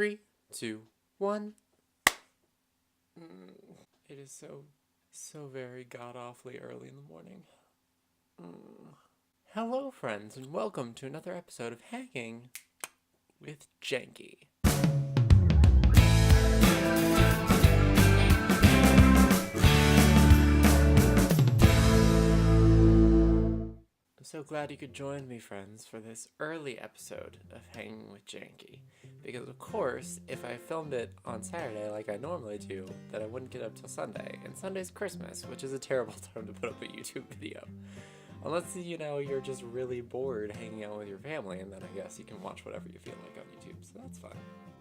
3, 2, 1. It is so very god-awfully early in the morning. Hello, friends, and welcome to another episode of Hanging with Janky. I'm so glad you could join me, friends, for this early episode of Hanging with Janky. Because, of course, if I filmed it on Saturday like I normally do, then I wouldn't get up till Sunday. And Sunday's Christmas, which is a terrible time to put up a YouTube video. Unless, you're just really bored hanging out with your family, and then I guess you can watch whatever you feel like on YouTube, so that's fine.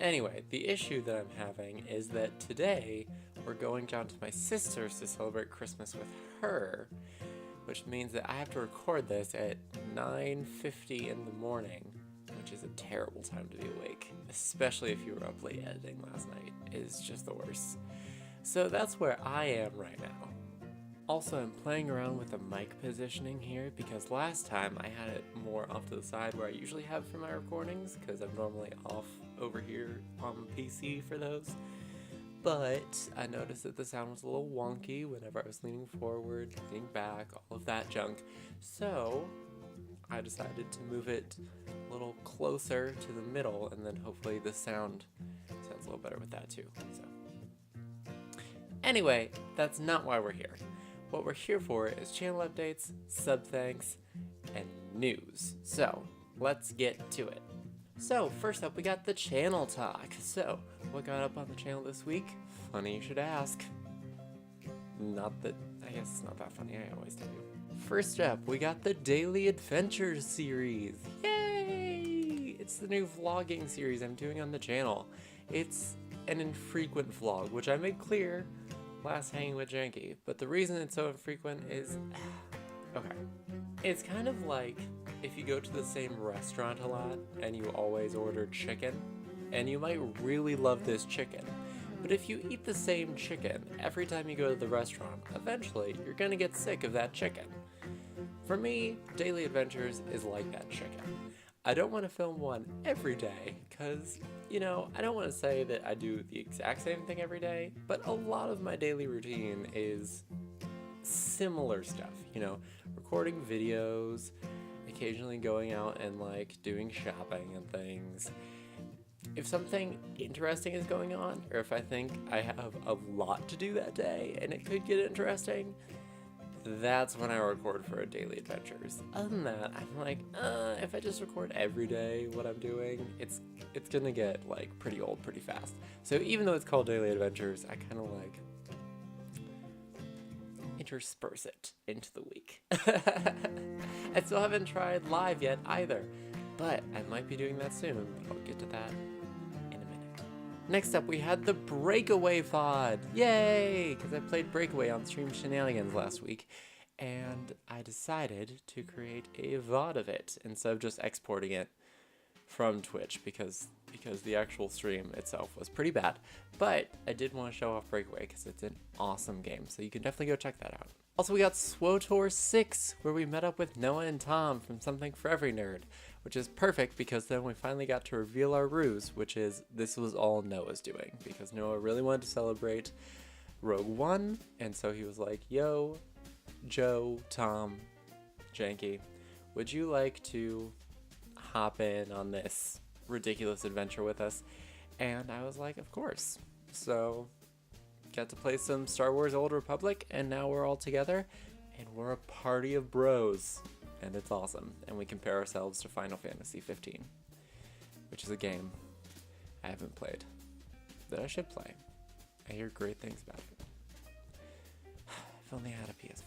Anyway, the issue that I'm having is that today we're going down to my sister's to celebrate Christmas with her, which means that I have to record this at 9:50 in the morning, which is a terrible time to be awake, especially if you were up late editing last night. It's just the worst. So that's where I am right now. Also, I'm playing around with the mic positioning here because last time I had it more off to the side where I usually have for my recordings, because I'm normally off over here on PC for those. But I noticed that the sound was a little wonky whenever I was leaning forward, leaning back, all of that junk. So I decided to move it a little closer to the middle, and then hopefully the sound sounds a little better with that too. So anyway, that's not why we're here. What we're here for is channel updates, sub thanks, and news. So let's get to it. So first up, we got the channel talk. So what got up on the channel this week? Funny you should ask. Not that, I guess it's not that funny, I always tell you. First up, we got the Daily Adventures series. Yay! It's the new vlogging series I'm doing on the channel. It's an infrequent vlog, which I made clear last Hanging with Janky, but the reason it's so infrequent is, okay. It's kind of like if you go to the same restaurant a lot and you always order chicken, and you might really love this chicken, but if you eat the same chicken every time you go to the restaurant, eventually you're gonna get sick of that chicken. For me, Daily Adventures is like that chicken. I don't want to film one every day because, I don't want to say that I do the exact same thing every day, but a lot of my daily routine is similar stuff, recording videos, occasionally going out and doing shopping and things. If something interesting is going on, or if I think I have a lot to do that day and it could get interesting, that's when I record for a Daily Adventures. Other than that, I'm like, if I just record every day what I'm doing, it's gonna get pretty old pretty fast. So even though it's called Daily Adventures, I kind of intersperse it into the week. I still haven't tried live yet either, but I might be doing that soon. I'll get to that in a minute. Next up, we had the Breakaway VOD. Yay! Because I played Breakaway on Stream Shenanigans last week, and I decided to create a VOD of it instead of just exporting it from Twitch because the actual stream itself was pretty bad. But I did want to show off Breakaway because it's an awesome game, so you can definitely go check that out. Also, we got SWOTOR 6, where we met up with Noah and Tom from Something for Every Nerd, which is perfect because then we finally got to reveal our ruse, which is this was all Noah's doing, because Noah really wanted to celebrate Rogue One, and so he was like, yo, Joe, Tom, Janky, would you like to hop in on this ridiculous adventure with us? And I was like, of course. So got to play some Star Wars Old Republic, and now we're all together and we're a party of bros, and it's awesome. And we compare ourselves to Final Fantasy 15, which is a game I haven't played that I should play. I hear great things about it. If only I had a PS4.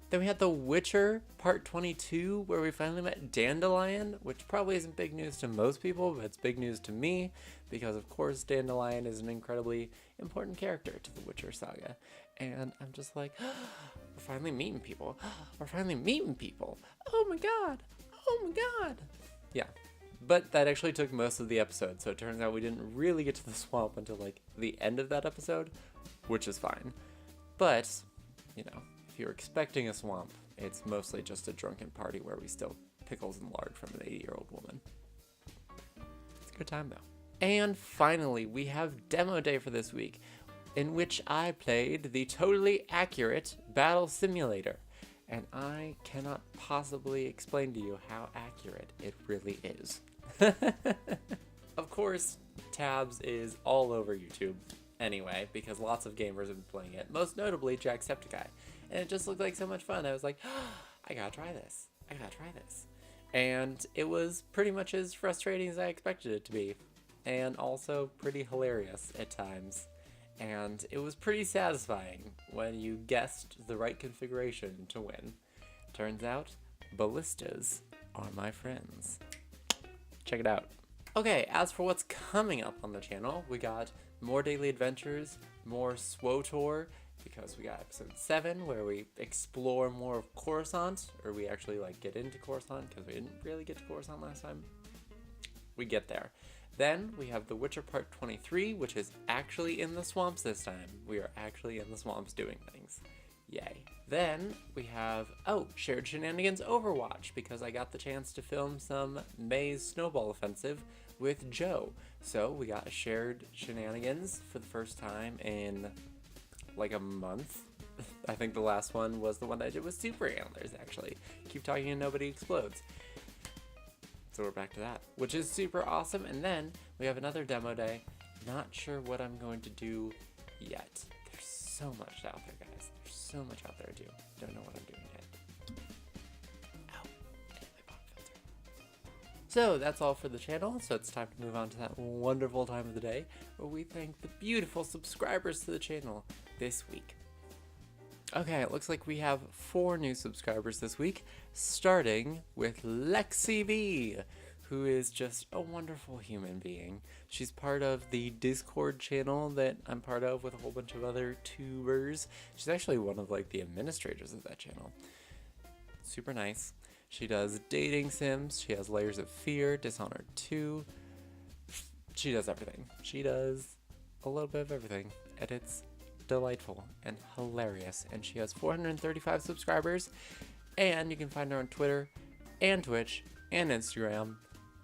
Then we had The Witcher Part 22, where we finally met Dandelion, which probably isn't big news to most people, but it's big news to me, because of course Dandelion is an incredibly important character to the Witcher saga. And I'm just like, we're finally meeting people. We're finally meeting people. Oh my god. Oh my god. Yeah. But that actually took most of the episode, so it turns out we didn't really get to the swamp until the end of that episode, which is fine. But, if you're expecting a swamp, it's mostly just a drunken party where we steal pickles and lard from an 80-year-old woman. It's a good time, though. And finally, we have demo day for this week, in which I played the totally accurate Battle Simulator. And I cannot possibly explain to you how accurate it really is. Of course, Tabs is all over YouTube anyway, because lots of gamers have been playing it, most notably Jacksepticeye. And it just looked like so much fun. I was like, oh, I gotta try this. I gotta try this. And it was pretty much as frustrating as I expected it to be. And also pretty hilarious at times. And it was pretty satisfying when you guessed the right configuration to win. Turns out, ballistas are my friends. Check it out. Okay, as for what's coming up on the channel, we got more daily adventures, more SWOTOR, because we got episode 7 where we explore more of Coruscant, or we actually like get into Coruscant because we didn't really get to Coruscant last time. We get there. Then we have The Witcher Part 23, which is actually in the swamps this time. We are actually in the swamps doing things. Yay. Then we have, Shared Shenanigans Overwatch, because I got the chance to film some May's Snowball Offensive with Joe. So we got a Shared Shenanigans for the first time in like a month. I think the last one was the one I did with Super Antlers, actually. Keep talking and nobody explodes. So we're back to that, which is super awesome. And then we have another demo day. Not sure what I'm going to do yet. There's so much out there, guys. There's so much out there to do. Don't know what I'm doing yet. Ow. I hit my pop filter. So that's all for the channel. So it's time to move on to that wonderful time of the day where we thank the beautiful subscribers to the channel this week. Okay, it looks like we have 4 new subscribers this week, starting with Lexi V, who is just a wonderful human being. She's part of the Discord channel that I'm part of with a whole bunch of other tubers. She's actually one of like the administrators of that channel. Super nice. She does dating sims, she has Layers of Fear, Dishonored 2. She does everything. She does a little bit of everything, and it's delightful and hilarious. And she has 435 subscribers, and you can find her on Twitter and Twitch and Instagram.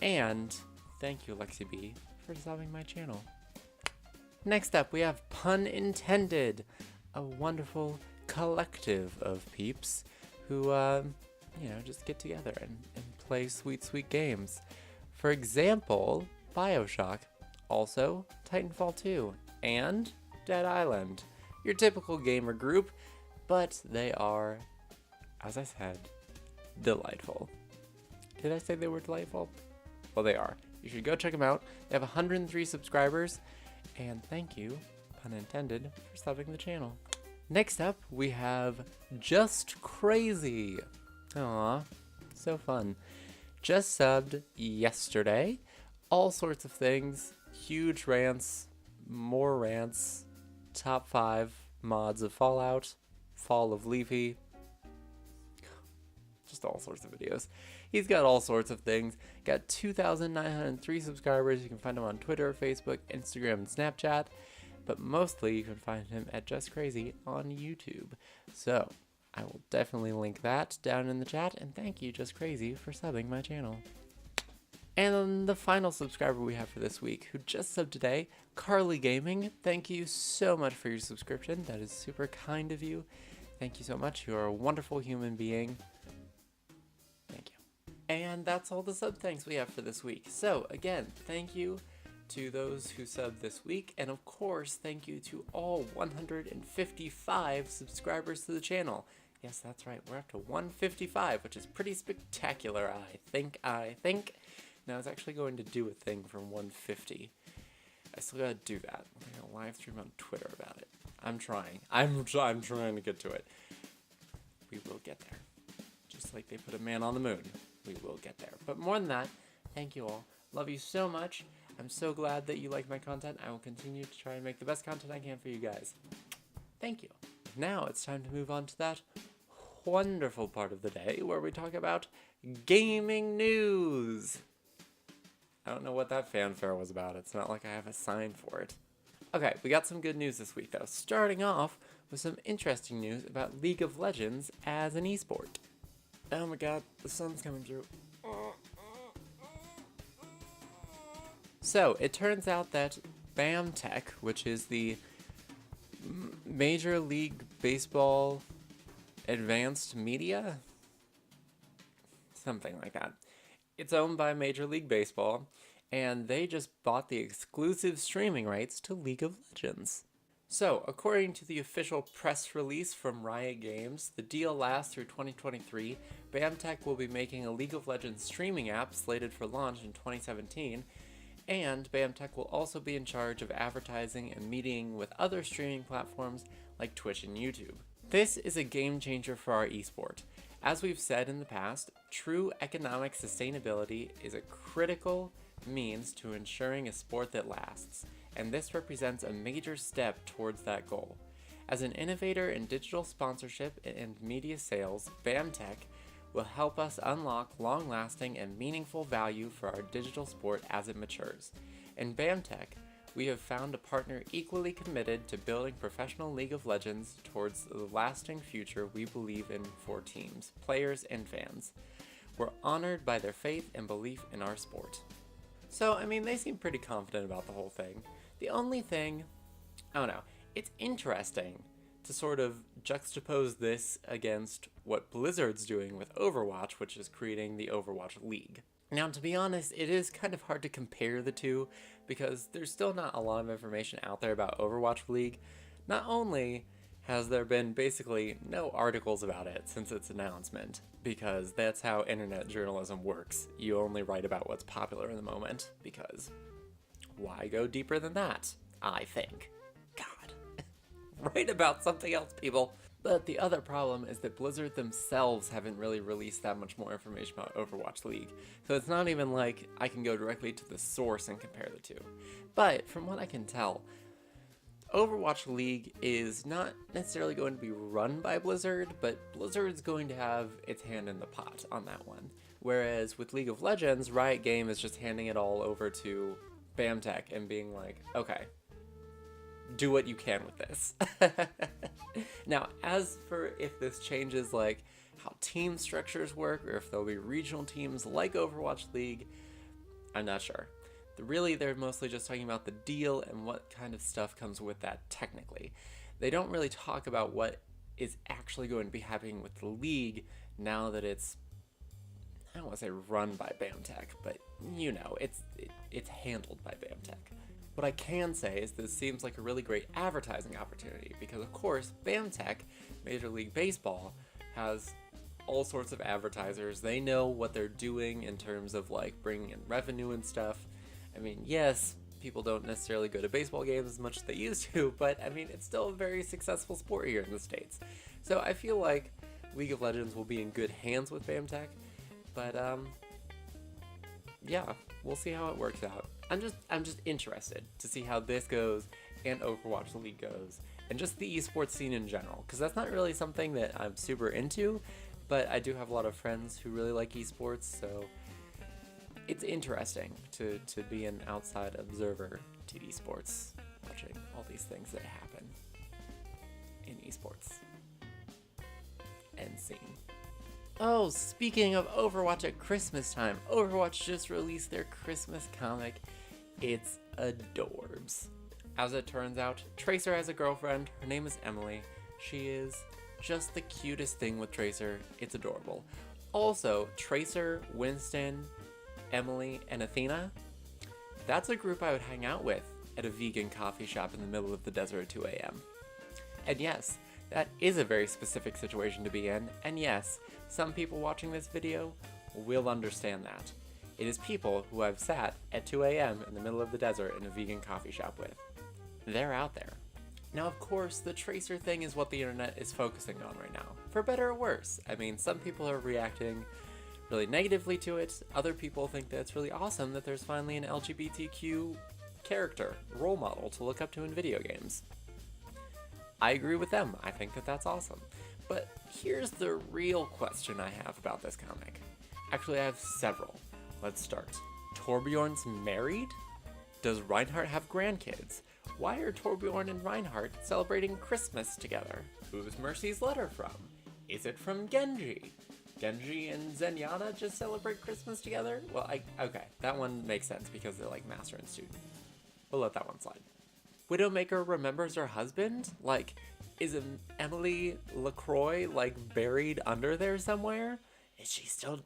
And thank you, Lexi B, for subbing my channel. Next up, we have Pun Intended, a wonderful collective of peeps who just get together and play sweet games. For example, BioShock, also Titanfall 2, and Dead Island. Your typical gamer group, but they are, as I said, delightful. Did I say they were delightful? Well, they are. You should go check them out. They have 103 subscribers, and thank you, pun intended, for subbing the channel. Next up, we have Just Crazy. Aw, so fun. Just subbed yesterday. All sorts of things. Huge rants, more rants, top 5 mods of Fallout, Fall of Leafy, just all sorts of videos. He's got all sorts of things. Got 2,903 subscribers. You can find him on Twitter, Facebook, Instagram, and Snapchat. But mostly you can find him at Just Crazy on YouTube. So I will definitely link that down in the chat. And thank you, Just Crazy, for subbing my channel. And then the final subscriber we have for this week, who just subbed today, Carly Gaming. Thank you so much for your subscription. That is super kind of you. Thank you so much. You are a wonderful human being. Thank you. And that's all the sub thanks we have for this week. So again, thank you to those who subbed this week. And of course, thank you to all 155 subscribers to the channel. Yes, that's right. We're up to 155, which is pretty spectacular, I think. Now, I was actually going to do a thing from 150. I still gotta do that. I'm gonna live stream on Twitter about it. I'm trying. I'm trying to get to it. We will get there. Just like they put a man on the moon. We will get there. But more than that, thank you all. Love you so much. I'm so glad that you like my content. I will continue to try and make the best content I can for you guys. Thank you. Now it's time to move on to that wonderful part of the day where we talk about gaming news. I don't know what that fanfare was about. It's not like I have a sign for it. Okay, we got some good news this week, though. Starting off with some interesting news about League of Legends as an esport. Oh my god, the sun's coming through. So, it turns out that BAMTech, which is the Major League Baseball Advanced Media? Something like that. It's owned by Major League Baseball, and they just bought the exclusive streaming rights to League of Legends. So, according to the official press release from Riot Games, the deal lasts through 2023. BAMTech will be making a League of Legends streaming app slated for launch in 2017, and BAMTech will also be in charge of advertising and meeting with other streaming platforms like Twitch and YouTube. This is a game changer for our esport. As we've said in the past, true economic sustainability is a critical means to ensuring a sport that lasts, and this represents a major step towards that goal. As an innovator in digital sponsorship and media sales, BAMTech will help us unlock long-lasting and meaningful value for our digital sport as it matures. In BAMTech, we have found a partner equally committed to building professional League of Legends towards the lasting future we believe in for teams, players, and fans. We're honored by their faith and belief in our sport. So, I mean, they seem pretty confident about the whole thing. The only thing, I don't know, it's interesting to sort of juxtapose this against what Blizzard's doing with Overwatch, which is creating the Overwatch League. Now, to be honest, it is kind of hard to compare the two because there's still not a lot of information out there about Overwatch League. Not only has there been basically no articles about it since its announcement, because that's how internet journalism works. You only write about what's popular in the moment, because why go deeper than that, I think. God. Write about something else, people. But the other problem is that Blizzard themselves haven't really released that much more information about Overwatch League. So it's not even like I can go directly to the source and compare the two. But from what I can tell, Overwatch League is not necessarily going to be run by Blizzard, but Blizzard's going to have its hand in the pot on that one. Whereas with League of Legends, Riot Games is just handing it all over to BAMTech and being like, okay, do what you can with this. Now, as for if this changes like how team structures work, or if there'll be regional teams like Overwatch League, I'm not sure. Really, they're mostly just talking about the deal and what kind of stuff comes with that technically. They don't really talk about what is actually going to be happening with the league now that it's, I don't want to say run by BAMTech, but you know, it's handled by BAMTech. What I can say is this seems like a really great advertising opportunity because, of course, BAMTech, Major League Baseball, has all sorts of advertisers. They know what they're doing in terms of like bringing in revenue and stuff. I mean, yes, people don't necessarily go to baseball games as much as they used to, but I mean, it's still a very successful sport here in the States. So I feel like League of Legends will be in good hands with BAMTech, but yeah, we'll see how it works out. I'm just interested to see how this goes and Overwatch League goes and just the esports scene in general, because that's not really something that I'm super into, but I do have a lot of friends who really like esports, so it's interesting to be an outside observer to esports, watching all these things that happen in esports and scene. Oh, speaking of Overwatch at Christmas time, Overwatch just released their Christmas comic. It's adorbs. As it turns out, Tracer has a girlfriend. Her name is Emily. She is just the cutest thing with Tracer. It's adorable. Also, Tracer, Winston, Emily, and Athena, that's a group I would hang out with at a vegan coffee shop in the middle of the desert at 2 a.m. And yes, that is a very specific situation to be in, and yes, some people watching this video will understand that. It is people who I've sat at 2 a.m. in the middle of the desert in a vegan coffee shop with. They're out there. Now, of course, the Tracer thing is what the internet is focusing on right now, for better or worse. I mean, some people are reacting really negatively to it. Other people think that it's really awesome that there's finally an LGBTQ character, role model to look up to in video games. I agree with them. I think that that's awesome. But here's the real question I have about this comic. Actually, I have several. Let's start. Torbjorn's married? Does Reinhardt have grandkids? Why are Torbjorn and Reinhardt celebrating Christmas together? Who's Mercy's letter from? Is it from Genji? Genji and Zenyatta just celebrate Christmas together? Well, okay, that one makes sense because they're like master and student. We'll let that one slide. Widowmaker remembers her husband? Like, is Emily LaCroix, like, buried under there somewhere? Is she still...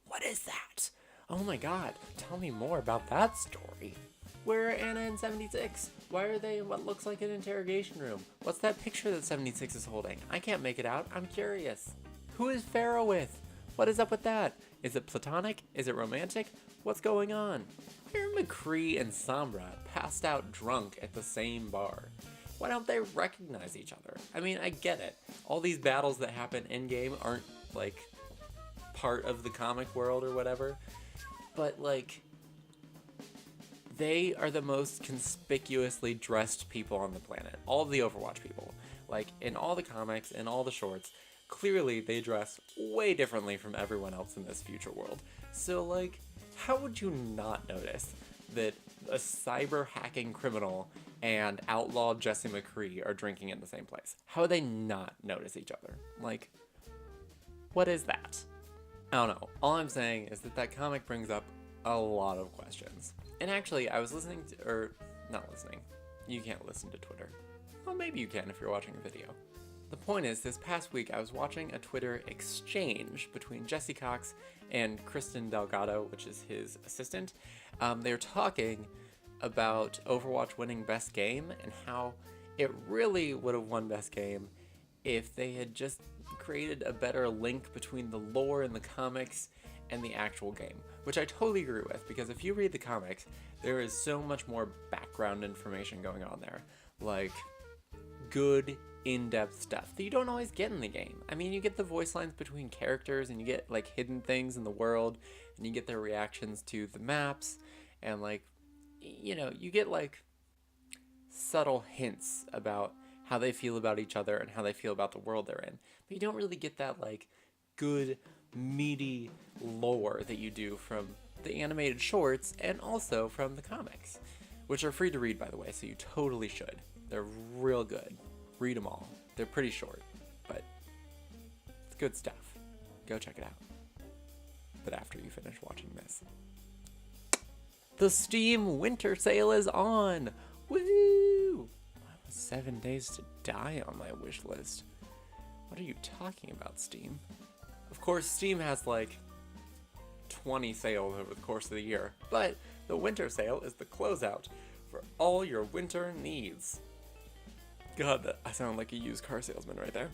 What is that? Oh my god, tell me more about that story. Where are Anna and 76? Why are they in what looks like an interrogation room? What's that picture that 76 is holding? I can't make it out. I'm curious. Who is Pharaoh with? What is up with that? Is it platonic? Is it romantic? What's going on? Why are McCree and Sombra passed out drunk at the same bar? Why don't they recognize each other? I mean, I get it. All these battles that happen in-game aren't, like, part of the comic world or whatever. But, like, they are the most conspicuously dressed people on the planet. All of the Overwatch people. Like, in all the comics, in all the shorts, clearly they dress way differently from everyone else in this future world. So, like, how would you not notice that a cyber hacking criminal and outlaw Jesse McCree are drinking in the same place? How would they not notice each other? Like, what is that? I don't know. All I'm saying is that comic brings up a lot of questions. And actually, I was listening to, or not listening. You can't listen to Twitter. Well, maybe you can if you're watching a video. The point is, this past week I was watching a Twitter exchange between Jesse Cox and Kristen Delgado, which is his assistant. They were talking about Overwatch winning Best Game and how it really would have won Best Game if they had just created a better link between the lore in the comics and the actual game, which I totally agree with, because if you read the comics, there is so much more background information going on there. Like, good in-depth stuff that you don't always get in the game. I mean, you get the voice lines between characters, and you get, like, hidden things in the world, and you get their reactions to the maps, and, like, you know, you get, like, subtle hints about how they feel about each other and how they feel about the world they're in. But you don't really get that, like, good, meaty lore that you do from the animated shorts and also from the comics, which are free to read, by the way, so you totally should. They're real good. Read them all. They're pretty short, but it's good stuff. Go check it out. But after you finish watching this. The Steam winter sale is on! Woo! 7 days to die on my wish list. What are you talking about, Steam? Of course, Steam has like 20 sales over the course of the year, but the winter sale is the closeout for all your winter needs. God, I sound like a used car salesman right there.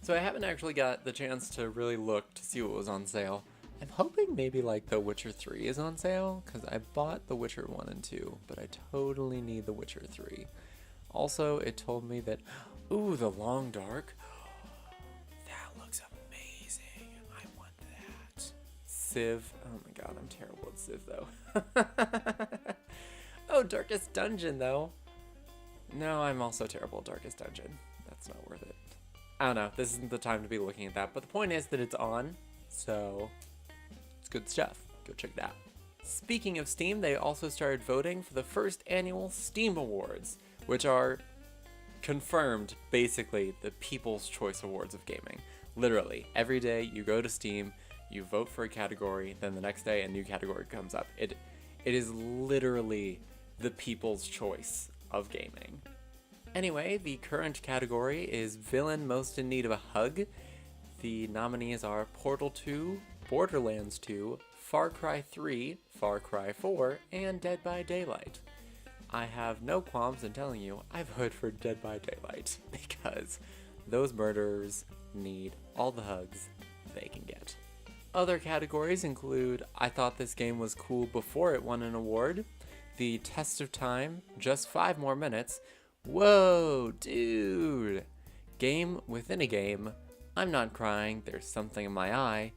So I haven't actually got the chance to really look to see what was on sale. I'm hoping maybe like The Witcher 3 is on sale, because I bought The Witcher 1 and 2, but I totally need The Witcher 3. Also, it told me that, ooh, The Long Dark. That looks amazing. I want that. Civ. Oh my god, I'm terrible at Civ though. Oh, Darkest Dungeon though. No, I'm also terrible at Darkest Dungeon. That's not worth it. I don't know, this isn't the time to be looking at that, but the point is that it's on, so it's good stuff. Go check it out. Speaking of Steam, they also started voting for the first annual Steam Awards, which are confirmed, basically, the People's Choice Awards of gaming. Literally, every day you go to Steam, you vote for a category, then the next day a new category comes up. It is literally the People's Choice of gaming. Anyway, the current category is Villain Most in Need of a Hug. The nominees are Portal 2, Borderlands 2, Far Cry 3, Far Cry 4, and Dead by Daylight. I have no qualms in telling you I voted for Dead by Daylight because those murderers need all the hugs they can get. Other categories include I thought this game was cool before it won an award, The Test of Time, Just 5 More Minutes, Whoa, dude, Game Within a Game, I'm Not Crying, There's Something in My Eye,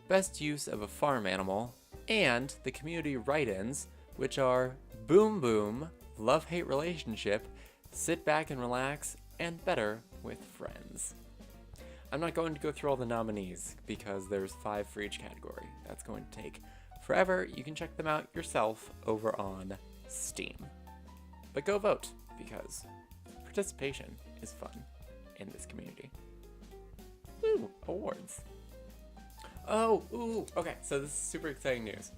Best Use of a Farm Animal, and the community write-ins, which are Boom Boom, Love-Hate Relationship, Sit Back and Relax, and Better with Friends. I'm not going to go through all the nominees because there's 5 for each category. That's going to take forever. You can check them out yourself over on Steam. But go vote because participation is fun in this community. Woo, awards. Oh, ooh, okay, so this is super exciting news.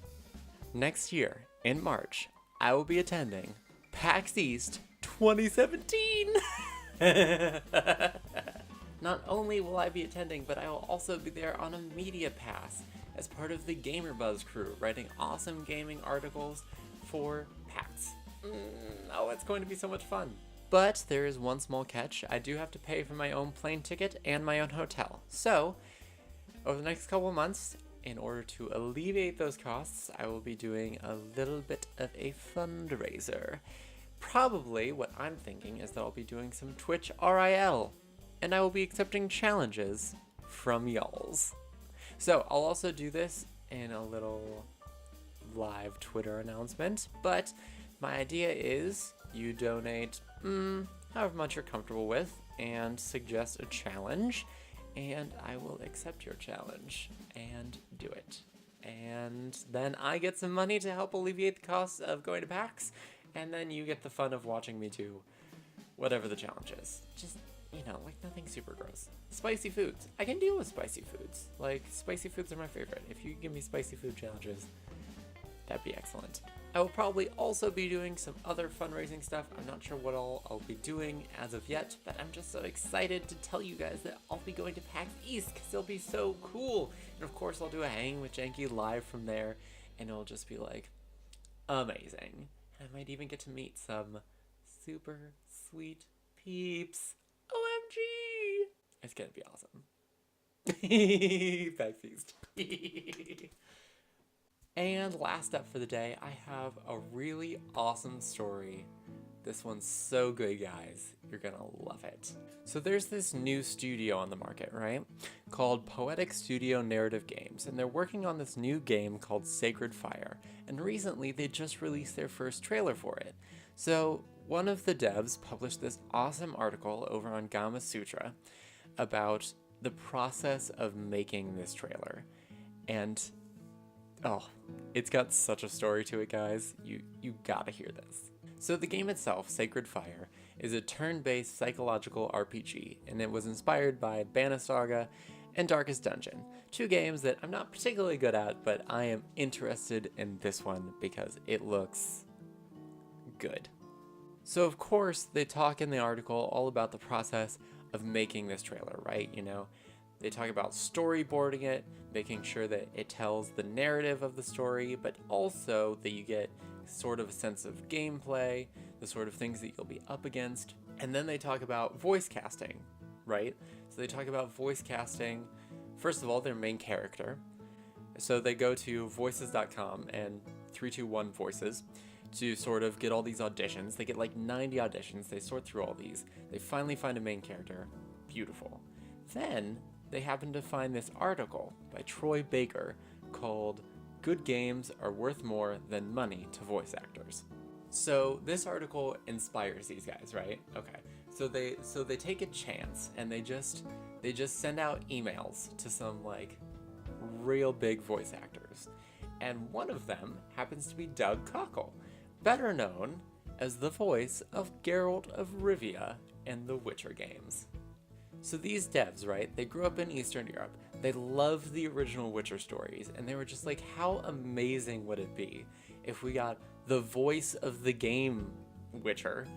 Next year, in March, I will be attending PAX East 2017! Not only will I be attending, but I will also be there on a media pass as part of the GamerBuzz crew, writing awesome gaming articles for PAX. Oh, it's going to be so much fun. But there is one small catch. I do have to pay for my own plane ticket and my own hotel. So, over the next couple of months, in order to alleviate those costs, I will be doing a little bit of a fundraiser. Probably what I'm thinking is that I'll be doing some Twitch RIL, and I will be accepting challenges from y'alls. So I'll also do this in a little live Twitter announcement, but my idea is you donate however much you're comfortable with and suggest a challenge, and I will accept your challenge and do it. And then I get some money to help alleviate the costs of going to PAX, and then you get the fun of watching me do whatever the challenge is. Just, you know, like nothing super gross. Spicy foods. I can deal with spicy foods. Like, spicy foods are my favorite. If you give me spicy food challenges, that'd be excellent. I will probably also be doing some other fundraising stuff. I'm not sure what all I'll be doing as of yet, but I'm just so excited to tell you guys that I'll be going to PAX East because it'll be so cool. And of course, I'll do a hang with Janky live from there, and it'll just be like amazing. And I might even get to meet some super sweet peeps. OMG! It's gonna be awesome. PAX East. And last up for the day, I have a really awesome story. This one's so good, guys. You're gonna love it. So there's this new studio on the market, right? Called Poetic Studio Narrative Games, and they're working on this new game called Sacred Fire. And recently, they just released their first trailer for it. So one of the devs published this awesome article over on Gama Sutra about the process of making this trailer. And oh, it's got such a story to it, guys. You gotta hear this. So the game itself, Sacred Fire, is a turn-based psychological RPG, and it was inspired by Bannersaga and Darkest Dungeon, two games that I'm not particularly good at, but I am interested in this one because it looks good. So of course, they talk in the article all about the process of making this trailer, right? You know, they talk about storyboarding it, making sure that it tells the narrative of the story, but also that you get sort of a sense of gameplay, the sort of things that you'll be up against. And then they talk about voice casting, right? So they talk about voice casting, first of all, their main character. So they go to voices.com and 321 Voices to sort of get all these auditions. They get like 90 auditions, they sort through all these. They finally find a main character. Beautiful. Then they happen to find this article by Troy Baker called Good Games Are Worth More Than Money to Voice Actors. So this article inspires these guys, right? Okay. So they take a chance and they just send out emails to some like real big voice actors. And one of them happens to be Doug Cockle, better known as the voice of Geralt of Rivia in the Witcher games. So these devs, right, they grew up in Eastern Europe. They loved the original Witcher stories, and they were just like, how amazing would it be if we got the voice of the game Witcher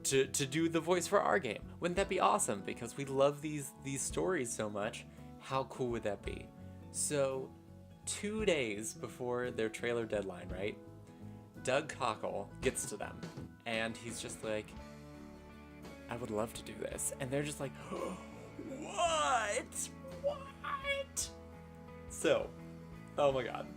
to do the voice for our game? Wouldn't that be awesome? Because we love these stories so much. How cool would that be? So 2 days before their trailer deadline, right, Doug Cockle gets to them, and he's just like, I would love to do this. And they're just like, oh, what? So, oh my god.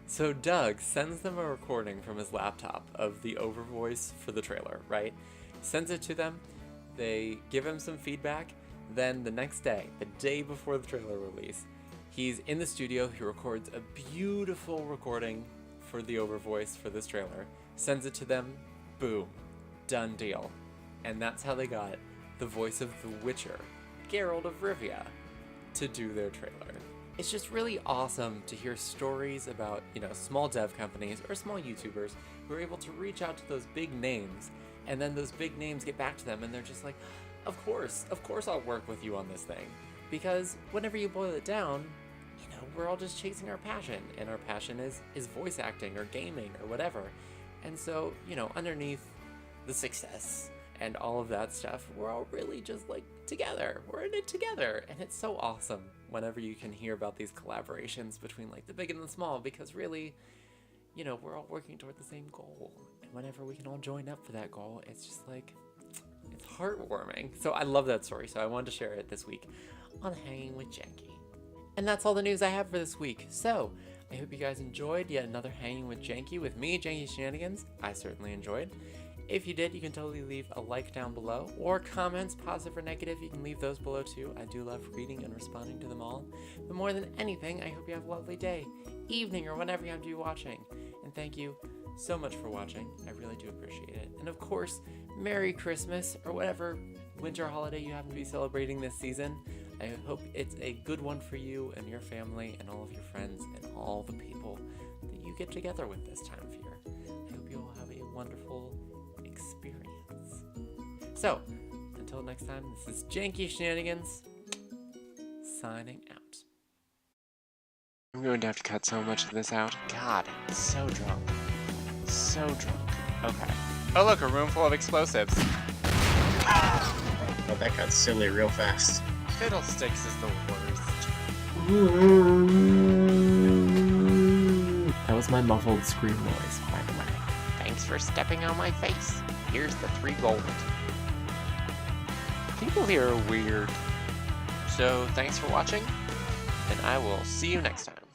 So Doug sends them a recording from his laptop of the overvoice for the trailer, right? Sends it to them. They give him some feedback. Then the next day, the day before the trailer release, he's in the studio. He records a beautiful recording for the overvoice for this trailer. Sends it to them. Boom. Done deal. And that's how they got the voice of the Witcher, Geralt of Rivia, to do their trailer. It's just really awesome to hear stories about, you know, small dev companies or small YouTubers who are able to reach out to those big names, and then those big names get back to them and they're just like, of course I'll work with you on this thing. because whenever you boil it down, you know, we're all just chasing our passion, and our passion is voice acting or gaming or whatever. And so, you know, underneath the success and all of that stuff, we're all really just like together. We're in it together, and it's so awesome whenever you can hear about these collaborations between like the big and the small, because really, you know, we're all working toward the same goal. And whenever we can all join up for that goal, it's just like, it's heartwarming. So I love that story, so I wanted to share it this week on Hanging with Janky. And that's all the news I have for this week. So I hope you guys enjoyed yet another Hanging with Janky with me, Janky Shenanigans. I certainly enjoyed. If you did, you can totally leave a like down below, or comments, positive or negative, you can leave those below too. I do love reading and responding to them all. But more than anything, I hope you have a lovely day, evening, or whenever you have to be watching. And thank you so much for watching. I really do appreciate it. And of course, Merry Christmas, or whatever winter holiday you happen to be celebrating this season. I hope it's a good one for you and your family and all of your friends and all the people that you get together with this time of year. I hope you all have a wonderful experience. So, until next time, this is Janky Shenanigans, signing out. I'm going to have to cut so much of this out. God, I'm so drunk. So drunk. Okay. Oh look, a room full of explosives. Oh, that got silly real fast. Fiddlesticks is the worst. That was my muffled scream noise, by the way. Thanks for stepping on my face. Here's the 3 gold. People here are weird. So thanks for watching, and I will see you next time.